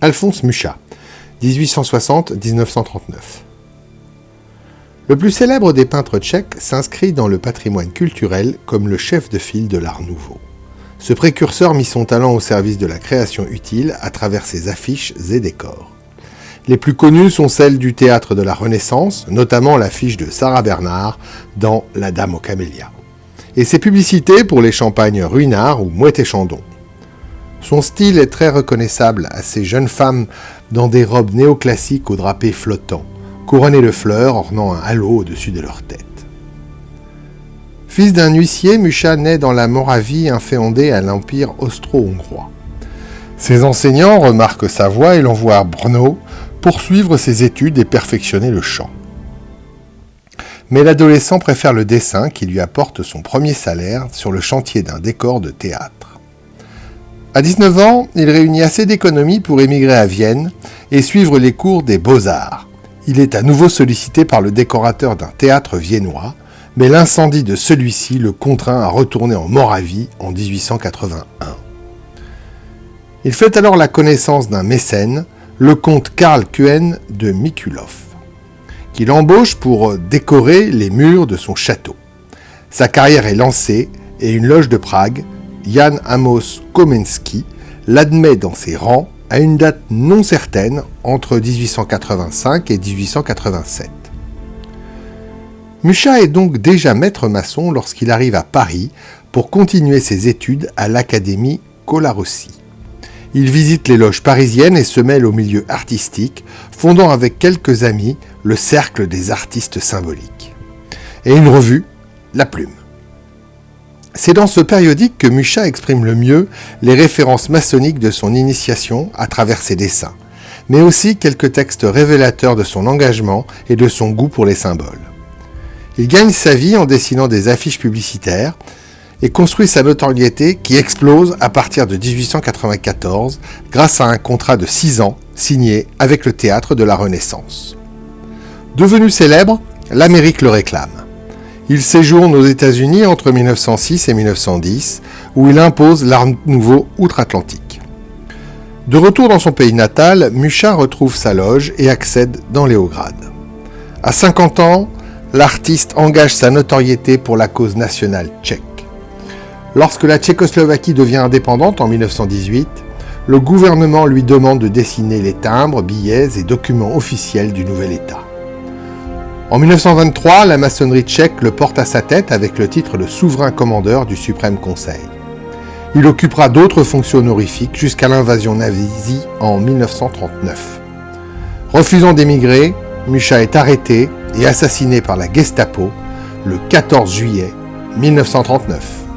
Alphonse Mucha, 1860-1939. Le plus célèbre des peintres tchèques s'inscrit dans le patrimoine culturel comme le chef de file de l'Art nouveau. Ce précurseur mit son talent au service de la création utile à travers ses affiches et décors. Les plus connues sont celles du théâtre de la Renaissance, notamment l'affiche de Sarah Bernhardt dans La Dame aux camélias, et ses publicités pour les champagnes Ruinart ou Moët et Chandon. Son style est très reconnaissable à ces jeunes femmes dans des robes néoclassiques aux drapés flottants, couronnées de fleurs ornant un halo au-dessus de leur tête. Fils d'un huissier, Mucha naît dans la Moravie inféodée à l'Empire austro-hongrois. Ses enseignants remarquent sa voix et l'envoient à Brno poursuivre ses études et perfectionner le chant. Mais l'adolescent préfère le dessin qui lui apporte son premier salaire sur le chantier d'un décor de théâtre. À 19 ans, il réunit assez d'économies pour émigrer à Vienne et suivre les cours des Beaux-Arts. Il est à nouveau sollicité par le décorateur d'un théâtre viennois, mais l'incendie de celui-ci le contraint à retourner en Moravie en 1881. Il fait alors la connaissance d'un mécène, le comte Karl Kuen de Mikulov, qui l'embauche pour décorer les murs de son château. Sa carrière est lancée et une loge de Prague, Jan Amos Komenski, l'admet dans ses rangs à une date non certaine entre 1885 et 1887. Mucha est donc déjà maître maçon lorsqu'il arrive à Paris pour continuer ses études à l'Académie Colarossi. Il visite les loges parisiennes et se mêle au milieu artistique, fondant avec quelques amis le Cercle des artistes symboliques. Et une revue, La Plume. C'est dans ce périodique que Mucha exprime le mieux les références maçonniques de son initiation à travers ses dessins, mais aussi quelques textes révélateurs de son engagement et de son goût pour les symboles. Il gagne sa vie en dessinant des affiches publicitaires et construit sa notoriété qui explose à partir de 1894 grâce à un contrat de 6 ans signé avec le théâtre de la Renaissance. Devenu célèbre, l'Amérique le réclame. Il séjourne aux États-Unis entre 1906 et 1910, où il impose l'Art nouveau outre-Atlantique. De retour dans son pays natal, Mucha retrouve sa loge et accède dans les hauts grades. À 50 ans, l'artiste engage sa notoriété pour la cause nationale tchèque. Lorsque la Tchécoslovaquie devient indépendante en 1918, le gouvernement lui demande de dessiner les timbres, billets et documents officiels du nouvel État. En 1923, la maçonnerie tchèque le porte à sa tête avec le titre de souverain commandeur du Suprême Conseil. Il occupera d'autres fonctions honorifiques jusqu'à l'invasion nazie en 1939. Refusant d'émigrer, Mucha est arrêté et assassiné par la Gestapo le 14 juillet 1939.